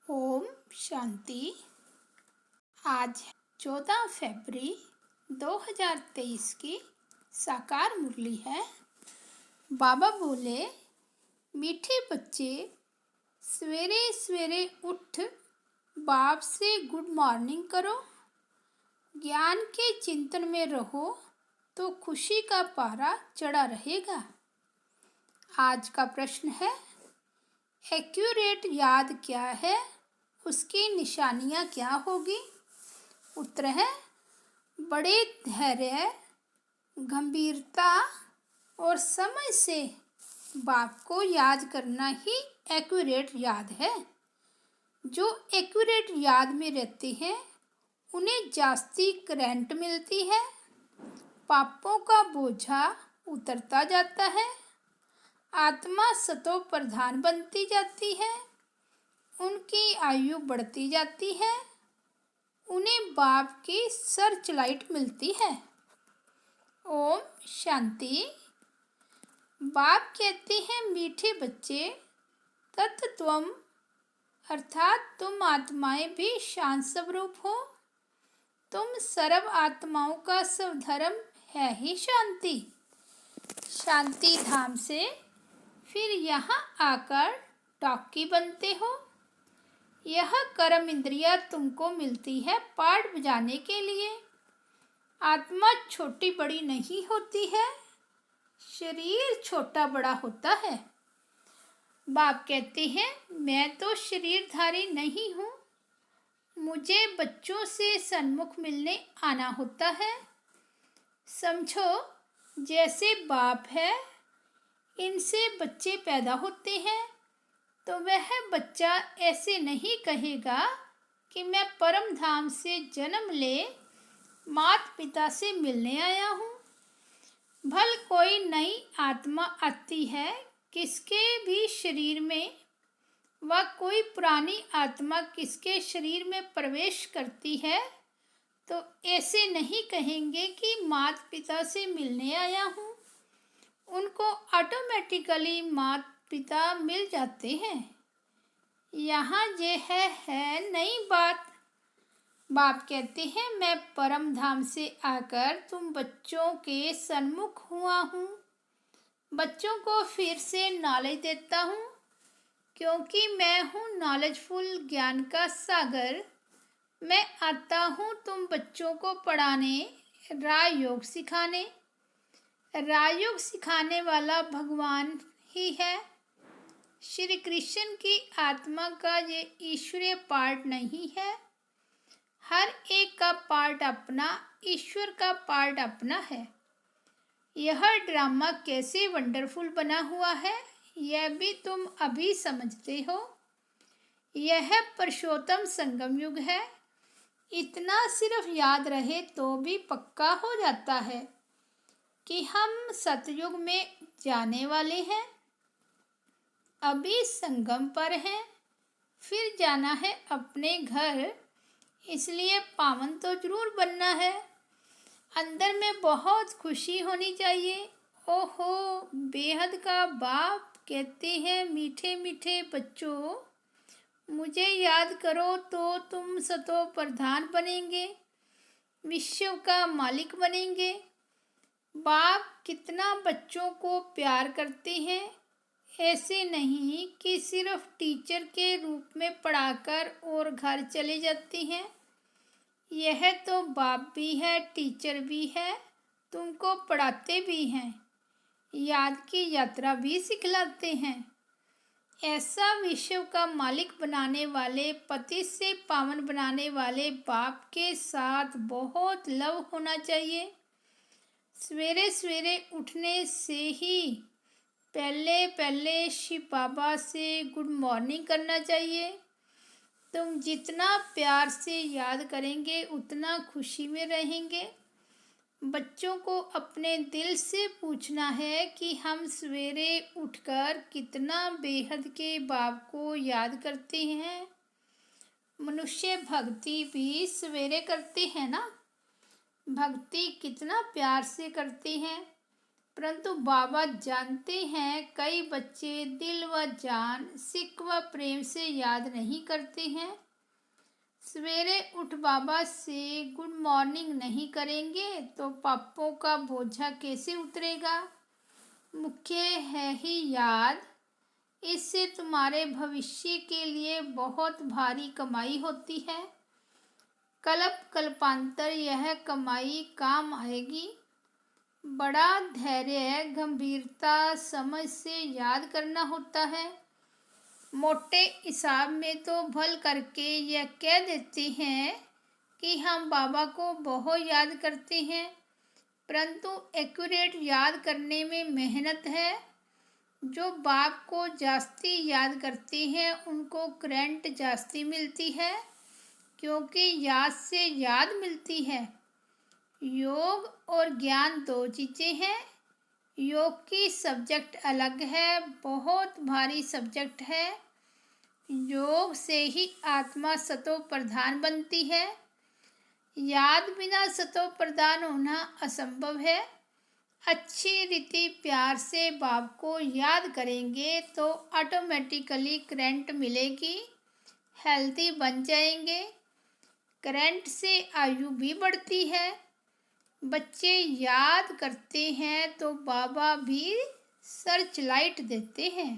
ओम शांति। आज 14 फरवरी 2023 की साकार मुरली है। बाबा बोले, मीठे बच्चे सवेरे सवेरे उठ बाप से गुड मॉर्निंग करो, ज्ञान के चिंतन में रहो तो खुशी का पारा चढ़ा रहेगा। आज का प्रश्न है, एक्यूरेट याद क्या है, उसकी निशानियाँ क्या होगी? उत्तर है, बड़े धैर्य, गंभीरता और समय से बाप को याद करना ही एक्यूरेट याद है। जो एक्यूरेट याद में रहते हैं उन्हें जास्ती करंट मिलती है, पापों का बोझा उतरता जाता है, आत्मा सतो प्रधान बनती जाती है, उनकी आयु बढ़ती जाती है, उन्हें बाप की सर्च लाइट मिलती है। ओम शांति। बाप कहते हैं, मीठे बच्चे, तत्त्वम अर्थात तुम आत्माएं भी शांत स्वरूप हो। तुम सर्व आत्माओं का स्वधर्म है ही शांति। शांति धाम से फिर यहाँ आकर टॉकी बनते हो। यह कर्म इंद्रिया तुमको मिलती है पाठ बजाने के लिए। आत्मा छोटी बड़ी नहीं होती है, शरीर छोटा बड़ा होता है। बाप कहते हैं, मैं तो शरीरधारी नहीं हूँ, मुझे बच्चों से सन्मुख मिलने आना होता है। समझो, जैसे बाप है, इनसे बच्चे पैदा होते हैं, तो वह बच्चा ऐसे नहीं कहेगा कि मैं परम धाम से जन्म ले माता पिता से मिलने आया हूँ। भल कोई नई आत्मा आती है किसके भी शरीर में, व कोई पुरानी आत्मा किसके शरीर में प्रवेश करती है, तो ऐसे नहीं कहेंगे कि माता पिता से मिलने आया हूँ। उनको ऑटोमेटिकली माता पिता मिल जाते हैं। यहाँ ये है नई बात। बाप कहते हैं, मैं परम धाम से आकर तुम बच्चों के सन्मुख हुआ हूँ। बच्चों को फिर से नॉलेज देता हूँ, क्योंकि मैं हूँ नॉलेजफुल, ज्ञान का सागर। मैं आता हूँ तुम बच्चों को पढ़ाने, राजयोग सिखाने। राजयोग सिखाने वाला भगवान ही है। श्री कृष्ण की आत्मा का ये ईश्वरीय पार्ट नहीं है। हर एक का पार्ट अपना, ईश्वर का पार्ट अपना है। यह ड्रामा कैसे वंडरफुल बना हुआ है, यह भी तुम अभी समझते हो। यह पुरुषोत्तम संगम युग है। इतना सिर्फ याद रहे तो भी पक्का हो जाता है कि हम सतयुग में जाने वाले हैं। अभी संगम पर हैं, फिर जाना है अपने घर, इसलिए पावन तो जरूर बनना है। अंदर में बहुत खुशी होनी चाहिए। ओहो, बेहद का बाप कहते हैं, मीठे मीठे बच्चों, मुझे याद करो तो तुम सतो प्रधान बनेंगे, विश्व का मालिक बनेंगे। बाप कितना बच्चों को प्यार करते हैं। ऐसे नहीं कि सिर्फ टीचर के रूप में पढ़ाकर और घर चले जाते हैं। यह तो बाप भी है, टीचर भी है, तुमको पढ़ाते भी हैं, याद की यात्रा भी सिखलाते हैं। ऐसा विश्व का मालिक बनाने वाले, पति से पावन बनाने वाले बाप के साथ बहुत लव होना चाहिए। सवेरे सवेरे उठने से ही पहले शिव बाबा से गुड मॉर्निंग करना चाहिए। तुम जितना प्यार से याद करेंगे उतना खुशी में रहेंगे। बच्चों को अपने दिल से पूछना है कि हम सवेरे उठकर कितना बेहद के बाप को याद करते हैं। मनुष्य भक्ति भी सवेरे करते हैं ना, भक्ति कितना प्यार से करते हैं। परंतु बाबा जानते हैं कई बच्चे दिल व जान, सिक व प्रेम से याद नहीं करते हैं। सवेरे उठ बाबा से गुड मॉर्निंग नहीं करेंगे तो पापों का बोझा कैसे उतरेगा। मुख्य है ही याद, इससे तुम्हारे भविष्य के लिए बहुत भारी कमाई होती है। कल्प कल्पांतर यह कमाई काम आएगी। बड़ा धैर्य, गंभीरता, समझ से याद करना होता है। मोटे हिसाब में तो भल करके यह कह देते हैं कि हम बाबा को बहुत याद करते हैं, परंतु एक्यूरेट याद करने में मेहनत है। जो बाप को जास्ती याद करते हैं उनको करंट जास्ती मिलती है, क्योंकि याद से याद मिलती है। योग और ज्ञान दो चीज़ें हैं। योग की सब्जेक्ट अलग है, बहुत भारी सब्जेक्ट है। योग से ही आत्मा सतो प्रधान बनती है। याद बिना सतो प्रधान होना असंभव है। अच्छी रीति प्यार से बाप को याद करेंगे तो ऑटोमेटिकली करंट मिलेगी, हेल्दी बन जाएंगे। करंट से आयु भी बढ़ती है। बच्चे याद करते हैं तो बाबा भी सर्च लाइट देते हैं।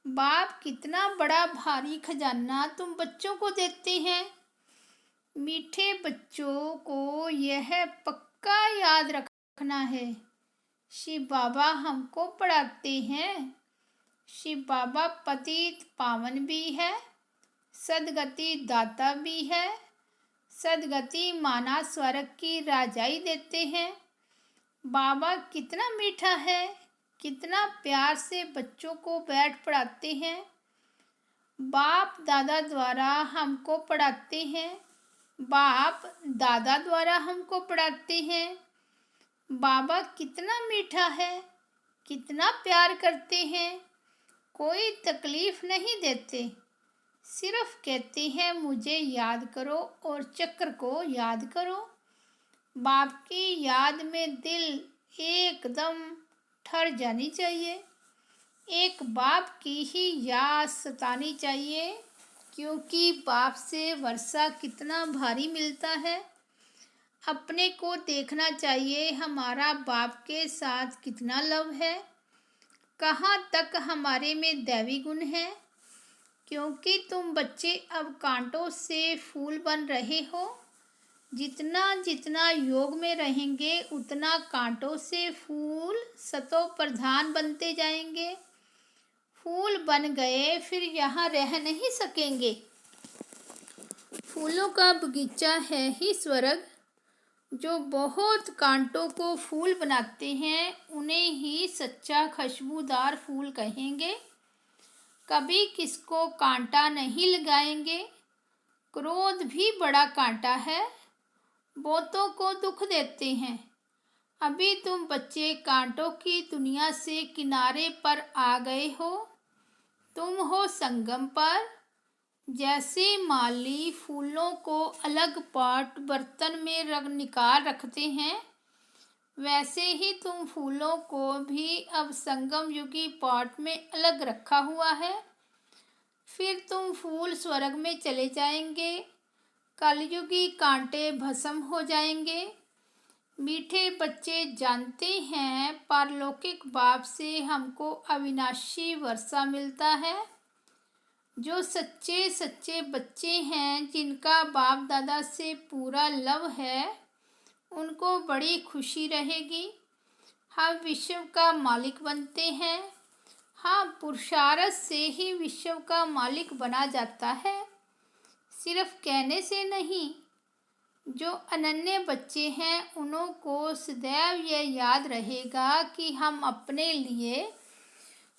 बाप कितना बड़ा भारी खजाना तुम बच्चों को देते हैं। मीठे बच्चों को यह पक्का याद रखना है, शिव बाबा हमको पढ़ाते हैं। शिव बाबा पतित पावन भी है, सदगति दाता भी है। सदगति माना स्वर्ग की राजाई देते हैं। बाबा कितना मीठा है, कितना प्यार से बच्चों को बैठ पढ़ाते हैं। बाप दादा द्वारा हमको पढ़ाते हैं। बाप दादा द्वारा हमको पढ़ाते हैं। बाबा कितना मीठा है, कितना प्यार करते हैं। कोई तकलीफ नहीं देते, सिर्फ कहते हैं मुझे याद करो और चक्र को याद करो। बाप की याद में दिल एकदम ठर जानी चाहिए। एक बाप की ही याद सतानी चाहिए, क्योंकि बाप से वर्षा कितना भारी मिलता है। अपने को देखना चाहिए हमारा बाप के साथ कितना लव है, कहाँ तक हमारे में दैवी गुण है। क्योंकि तुम बच्चे अब कांटों से फूल बन रहे हो। जितना जितना योग में रहेंगे उतना कांटों से फूल सतो प्रधान बनते जाएंगे। फूल बन गए फिर यहाँ रह नहीं सकेंगे। फूलों का बगीचा है ही स्वर्ग। जो बहुत कांटों को फूल बनाते हैं उन्हें ही सच्चा खुशबूदार फूल कहेंगे। कभी किसको कांटा नहीं लगाएंगे। क्रोध भी बड़ा कांटा है, बहुतों को दुख देते हैं। अभी तुम बच्चे कांटों की दुनिया से किनारे पर आ गए हो। तुम हो संगम पर। जैसे माली फूलों को अलग पॉट बर्तन में निकाल रखते हैं, वैसे ही तुम फूलों को भी अब संगम युगी पॉट में अलग रखा हुआ है। फिर तुम फूल स्वर्ग में चले जाएंगे। कलयुगी कांटे भस्म हो जाएंगे। मीठे बच्चे जानते हैं पारलौकिक बाप से हमको अविनाशी वर्षा मिलता है। जो सच्चे सच्चे बच्चे हैं, जिनका बाप दादा से पूरा लव है, उनको बड़ी खुशी रहेगी। हम विश्व का मालिक बनते हैं। हाँ, पुरुषार्थ से ही विश्व का मालिक बना जाता है, सिर्फ कहने से नहीं। जो अनन्य बच्चे हैं उन्हों को सदैव यह याद रहेगा कि हम अपने लिए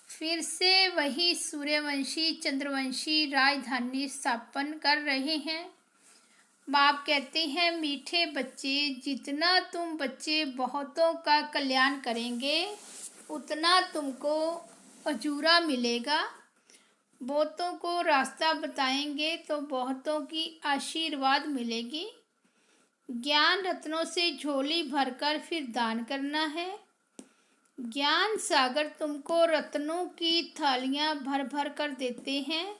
फिर से वही सूर्यवंशी चंद्रवंशी राजधानी स्थापन कर रहे हैं। बाप कहते हैं मीठे बच्चे, जितना तुम बच्चे बहुतों का कल्याण करेंगे उतना तुमको अजूरा मिलेगा। बहुतों को रास्ता बताएंगे तो बहुतों की आशीर्वाद मिलेगी। ज्ञान रत्नों से झोली भरकर फिर दान करना है। ज्ञान सागर तुमको रत्नों की थालियां भर भर कर देते हैं।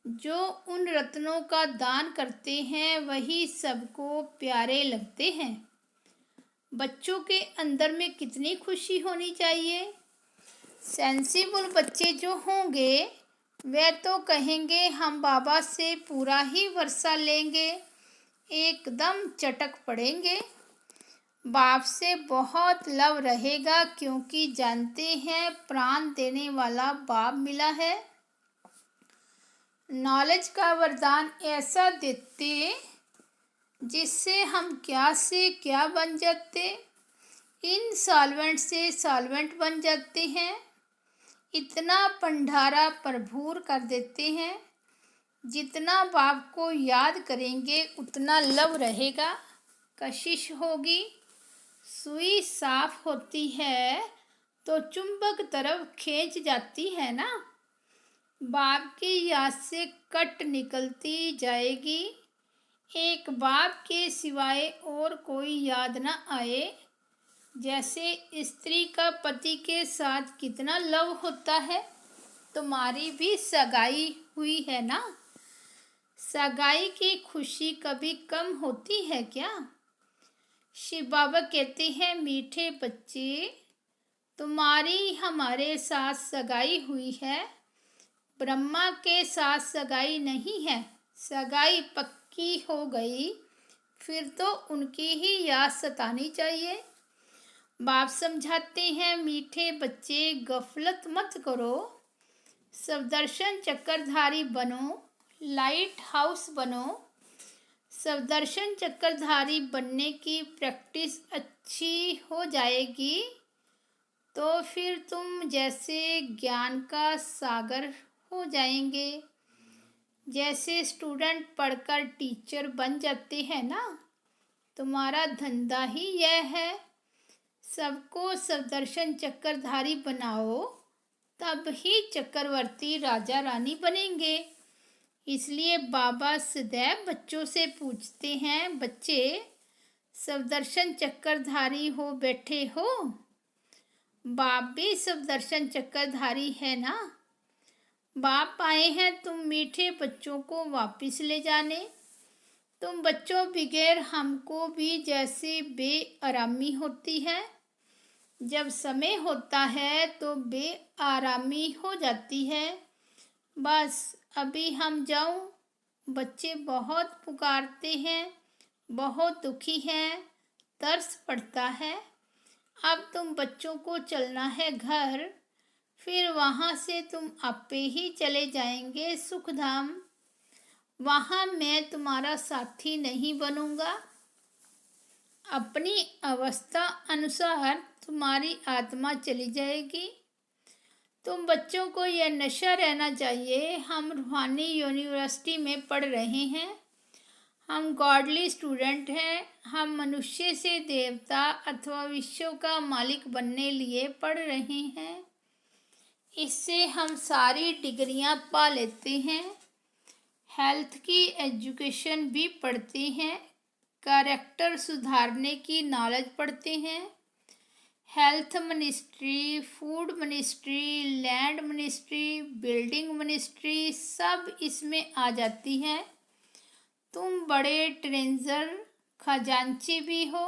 जो उन रत्नों का दान करते हैं वही सबको प्यारे लगते हैं। बच्चों के अंदर में कितनी खुशी होनी चाहिए। सेंसिबल बच्चे जो होंगे वे तो कहेंगे हम बाबा से पूरा ही वर्षा लेंगे, एकदम चटक पड़ेंगे। बाप से बहुत लव रहेगा क्योंकि जानते हैं प्राण देने वाला बाप मिला है। नॉलेज का वरदान ऐसा देते जिससे हम क्या से क्या बन जाते, इनसॉल्वेंट से सॉल्वेंट बन जाते हैं। इतना भंडारा भरपूर कर देते हैं। जितना बाप को याद करेंगे उतना लव रहेगा, कशिश होगी। सुई साफ होती है तो चुंबक तरफ खींच जाती है ना। बाप की याद से कट निकलती जाएगी। एक बाप के सिवाय और कोई याद न आए। जैसे स्त्री का पति के साथ कितना लव होता है। तुम्हारी भी सगाई हुई है ना। सगाई की खुशी कभी कम होती है क्या। शिव बाबा कहते हैं मीठे बच्चे, तुम्हारी हमारे साथ सगाई हुई है, ब्रह्मा के साथ सगाई नहीं है। सगाई पक्की हो गई फिर तो उनकी ही याद सतानी चाहिए। बाप समझाते हैं मीठे बच्चे गफलत मत करो, सवदर्शन चक्रधारी बनो, लाइट हाउस बनो। सवदर्शन चक्रधारी बनने की प्रैक्टिस अच्छी हो जाएगी तो फिर तुम जैसे ज्ञान का सागर हो जाएंगे। जैसे स्टूडेंट पढ़कर टीचर बन जाते हैं ना, तुम्हारा धंधा ही यह है। सबको सवदर्शन चक्रधारी बनाओ तब ही चक्रवर्ती राजा रानी बनेंगे। इसलिए बाबा सदैव बच्चों से पूछते हैं, बच्चे सवदर्शन चक्रधारी हो बैठे हो। बाप भी सवदर्शन चक्रधारी है ना। बाप आए हैं तुम मीठे बच्चों को वापस ले जाने। तुम बच्चों बगैर हमको भी जैसे बेआरामी होती है। जब समय होता है तो बेआरामी हो जाती है। बस अभी हम जाऊं। बच्चे बहुत पुकारते हैं, बहुत दुखी हैं, तरस पड़ता है। अब तुम बच्चों को चलना है घर, फिर वहाँ से तुम आपे ही चले जाएंगे सुखधाम। वहाँ मैं तुम्हारा साथी नहीं बनूंगा। अपनी अवस्था अनुसार तुम्हारी आत्मा चली जाएगी। तुम बच्चों को यह नशा रहना चाहिए हम रूहानी यूनिवर्सिटी में पढ़ रहे हैं, हम गॉडली स्टूडेंट हैं, हम मनुष्य से देवता अथवा विश्व का मालिक बनने लिए पढ़ रहे हैं। इससे हम सारी डिग्रियां पा लेते हैं। हेल्थ की एजुकेशन भी पढ़ते हैं, कैरेक्टर सुधारने की नॉलेज पढ़ते हैं। Health ministry, food ministry, land ministry, building ministry सब इसमें आ जाती हैं। तुम बड़े ट्रेजर खजांची भी हो।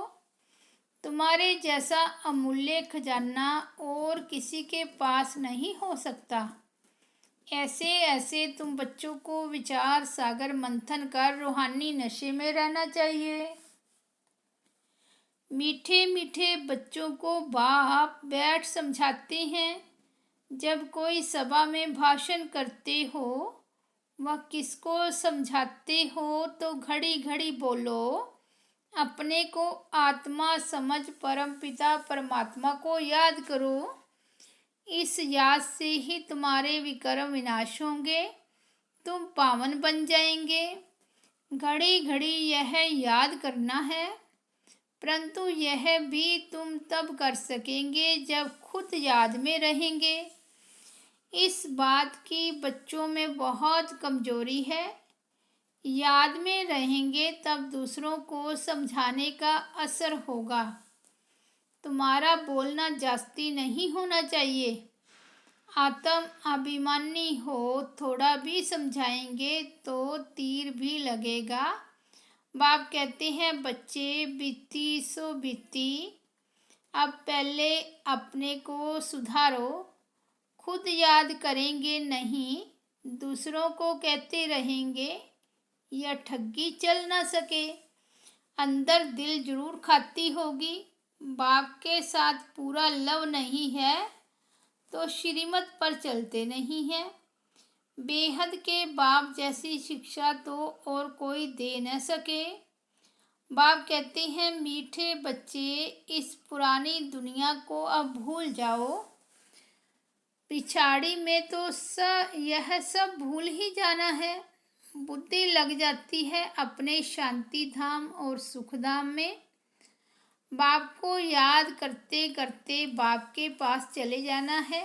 तुम्हारे जैसा अमूल्य खजाना और किसी के पास नहीं हो सकता। ऐसे ऐसे तुम बच्चों को विचार सागर मंथन कर रूहानी नशे में रहना चाहिए। मीठे मीठे बच्चों को बाप बैठ समझाते हैं। जब कोई सभा में भाषण करते हो, वह किसको समझाते हो तो घड़ी घड़ी बोलो, अपने को आत्मा समझ परमपिता परमात्मा को याद करो। इस याद से ही तुम्हारे विकर्म विनाश होंगे, तुम पावन बन जाएंगे। घड़ी घड़ी यह याद करना है, परंतु यह भी तुम तब कर सकेंगे जब खुद याद में रहेंगे। इस बात की बच्चों में बहुत कमजोरी है। याद में रहेंगे तब दूसरों को समझाने का असर होगा। तुम्हारा बोलना जास्ती नहीं होना चाहिए। आत्म अभिमानी हो, थोड़ा भी समझाएंगे तो तीर भी लगेगा। बाप कहते हैं बच्चे बीती सो बीती, अब पहले अपने को सुधारो। खुद याद करेंगे नहीं, दूसरों को कहते रहेंगे, यह ठगी चल ना सके। अंदर दिल जरूर खाती होगी, बाप के साथ पूरा लव नहीं है तो श्रीमत पर चलते नहीं हैं। बेहद के बाप जैसी शिक्षा तो और कोई दे न सके। बाप कहते हैं मीठे बच्चे, इस पुरानी दुनिया को अब भूल जाओ। पिछाड़ी में तो यह सब भूल ही जाना है। बुद्धि लग जाती है अपने शांति धाम और सुख धाम में। बाप को याद करते करते बाप के पास चले जाना है।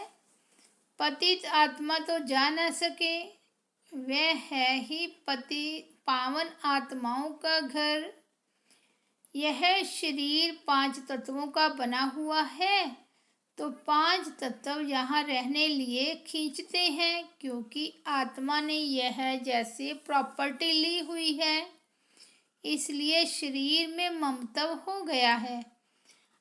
पतित आत्मा तो जा न सके, वह है ही पति पावन आत्माओं का घर। यह शरीर 5 तत्वों का बना हुआ है, तो 5 तत्व यहाँ रहने लिए खींचते हैं, क्योंकि आत्मा ने यह जैसे प्रॉपर्टी ली हुई है, इसलिए शरीर में ममत्व हो गया है।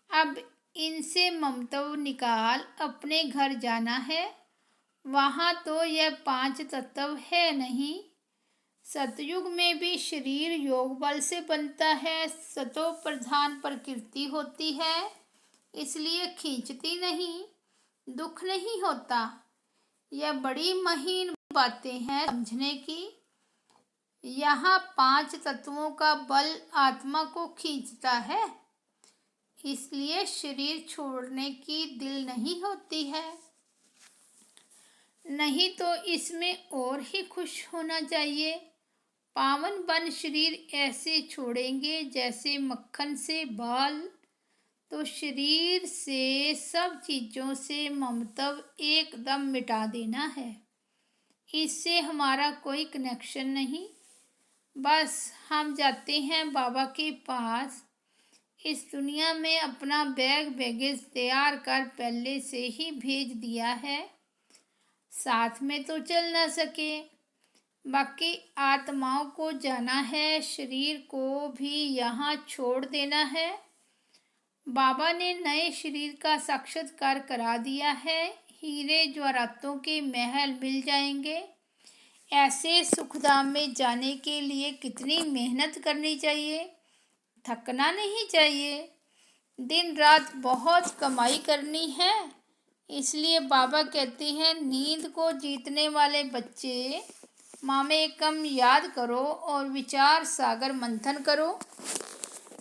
अब इनसे ममत्व निकाल अपने घर जाना है। वहाँ तो यह 5 तत्व है नहीं। सतयुग में भी शरीर योग बल से बनता है, सतो प्रधान प्रकृति होती है, इसलिए खींचती नहीं, दुख नहीं होता। यह बड़ी महीन बातें हैं समझने की। यहाँ 5 तत्वों का बल आत्मा को खींचता है, इसलिए शरीर छोड़ने की दिल नहीं होती है। नहीं तो इसमें और ही खुश होना चाहिए। पावन बन शरीर ऐसे छोड़ेंगे जैसे मक्खन से बाल, तो शरीर से सब चीज़ों से ममत्व एकदम मिटा देना है। इससे हमारा कोई कनेक्शन नहीं। बस हम जाते हैं बाबा के पास। इस दुनिया में अपना बैग बैगेज तैयार कर पहले से ही भेज दिया है, साथ में तो चल ना सके। बाकी आत्माओं को जाना है, शरीर को भी यहाँ छोड़ देना है। बाबा ने नए शरीर का साक्षात्कार करा दिया है। हीरे जवाहरातों के महल मिल जाएंगे। ऐसे सुखधाम में जाने के लिए कितनी मेहनत करनी चाहिए, थकना नहीं चाहिए। दिन रात बहुत कमाई करनी है, इसलिए बाबा कहते हैं नींद को जीतने वाले बच्चे मामे कम याद करो और विचार सागर मंथन करो।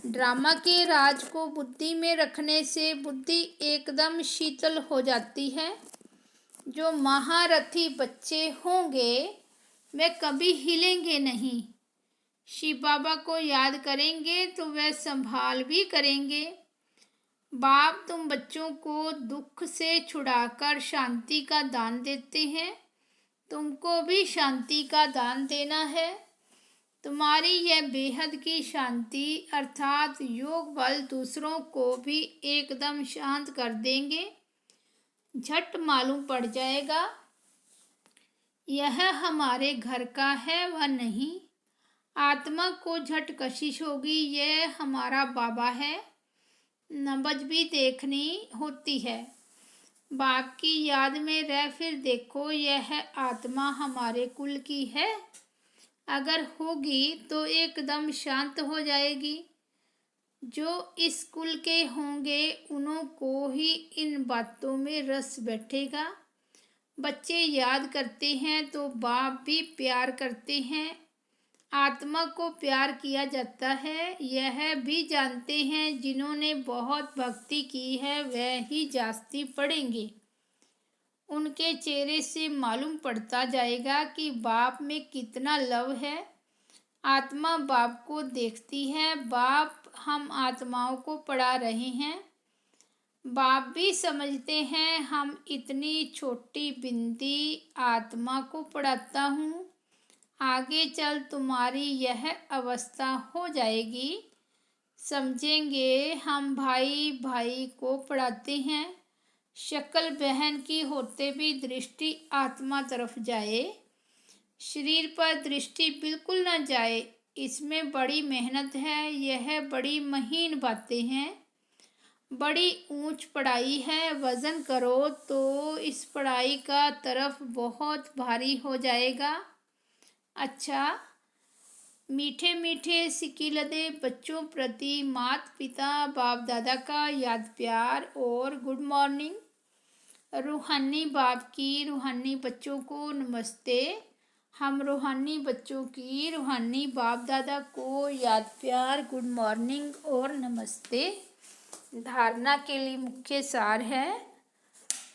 ड्रामा के राज को बुद्धि में रखने से बुद्धि एकदम शीतल हो जाती है। जो महारथी बच्चे होंगे वे कभी हिलेंगे नहीं। शिव बाबा को याद करेंगे तो वे संभाल भी करेंगे। बाप तुम बच्चों को दुख से छुड़ाकर शांति का दान देते हैं, तुमको भी शांति का दान देना है। तुम्हारी यह बेहद की शांति अर्थात योग बल दूसरों को भी एकदम शांत कर देंगे, झट मालूम पड़ जाएगा यह हमारे घर का है वह नहीं। आत्मा को झट कशिश होगी यह हमारा बाबा है। नबज भी देखनी होती है। बाप की याद में रह फिर देखो यह आत्मा हमारे कुल की है। अगर होगी तो एकदम शांत हो जाएगी। जो इस कुल के होंगे उन्हों को ही इन बातों में रस बैठेगा। बच्चे याद करते हैं तो बाप भी प्यार करते हैं। आत्मा को प्यार किया जाता है, यह भी जानते हैं। जिन्होंने बहुत भक्ति की है वह ही जास्ती पढ़ेंगे। उनके चेहरे से मालूम पड़ता जाएगा कि बाप में कितना लव है। आत्मा बाप को देखती है। बाप हम आत्माओं को पढ़ा रहे हैं। बाप भी समझते हैं हम इतनी छोटी बिंदी आत्मा को पढ़ाता हूँ। आगे चल तुम्हारी यह अवस्था हो जाएगी। समझेंगे हम भाई भाई को पढ़ाते हैं। शक्ल बहन की होते भी दृष्टि आत्मा तरफ जाए, शरीर पर दृष्टि बिल्कुल न जाए। इसमें बड़ी मेहनत है, यह बड़ी महीन बातें हैं। बड़ी ऊंच पढ़ाई है, वज़न करो तो इस पढ़ाई का तरफ बहुत भारी हो जाएगा। अच्छा, मीठे मीठे सिकिलदे बच्चों प्रति माता पिता बाप दादा का याद प्यार और गुड मॉर्निंग। रूहानी बाप की रूहानी बच्चों को नमस्ते। हम रूहानी बच्चों की रूहानी बाप दादा को याद प्यार गुड मॉर्निंग और नमस्ते। धारणा के लिए मुख्य सार है।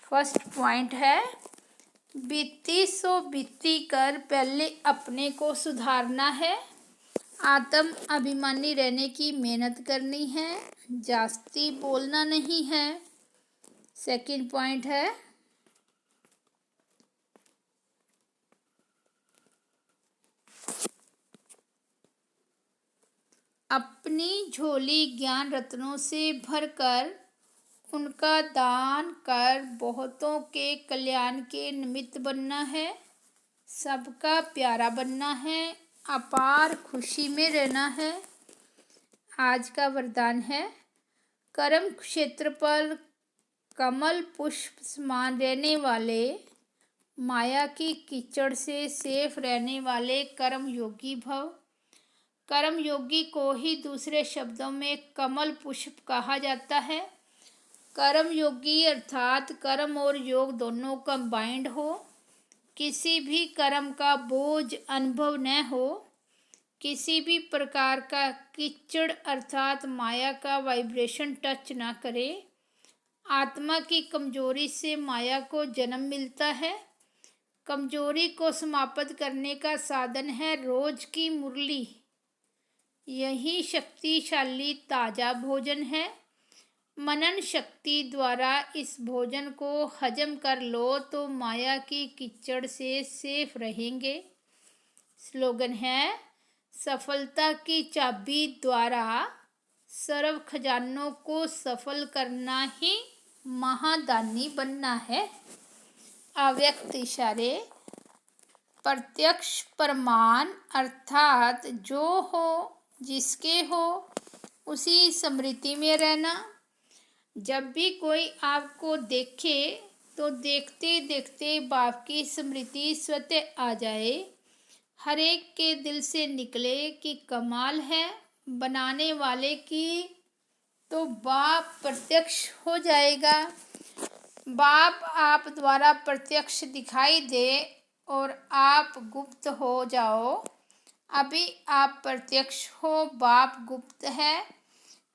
फर्स्ट पॉइंट है, बीती सो बीती कर पहले अपने को सुधारना है। आत्म अभिमानी रहने की मेहनत करनी है, जास्ती बोलना नहीं है। सेकंड पॉइंट है, अपनी झोली ज्ञान रत्नों से भरकर उनका दान कर बहुतों के कल्याण के निमित्त बनना है। सबका प्यारा बनना है, अपार खुशी में रहना है। आज का वरदान है, कर्म क्षेत्र पर कमल पुष्प समान रहने वाले, माया की कीचड़ से सेफ रहने वाले कर्म योगी भव। कर्म योगी को ही दूसरे शब्दों में कमल पुष्प कहा जाता है। कर्म योगी अर्थात कर्म और योग दोनों कंबाइंड हो, किसी भी कर्म का बोझ अनुभव न हो, किसी भी प्रकार का कीचड़ अर्थात माया का वाइब्रेशन टच ना करे। आत्मा की कमजोरी से माया को जन्म मिलता है। कमजोरी को समाप्त करने का साधन है रोज की मुरली। यही शक्तिशाली ताजा भोजन है। मनन शक्ति द्वारा इस भोजन को हजम कर लो तो माया की कीचड़ से सेफ रहेंगे। स्लोगन है, सफलता की चाबी द्वारा सर्व खजानों को सफल करना ही महादानी बनना है। अव्यक्त इशारे, प्रत्यक्ष प्रमाण अर्थात जो हो जिसके हो उसी स्मृति में रहना। जब भी कोई आपको देखे तो देखते देखते बाप की स्मृति स्वतः आ जाए। हर एक के दिल से निकले कि कमाल है, बनाने वाले की तो बाप प्रत्यक्ष हो जाएगा। बाप आप द्वारा प्रत्यक्ष दिखाई दे और आप गुप्त हो जाओ। अभी आप प्रत्यक्ष हो, बाप गुप्त है।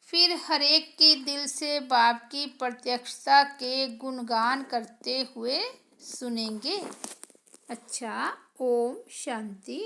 फिर हर एक के दिल से बाप की प्रत्यक्षता के गुणगान करते हुए सुनेंगे। अच्छा, ओम शांति।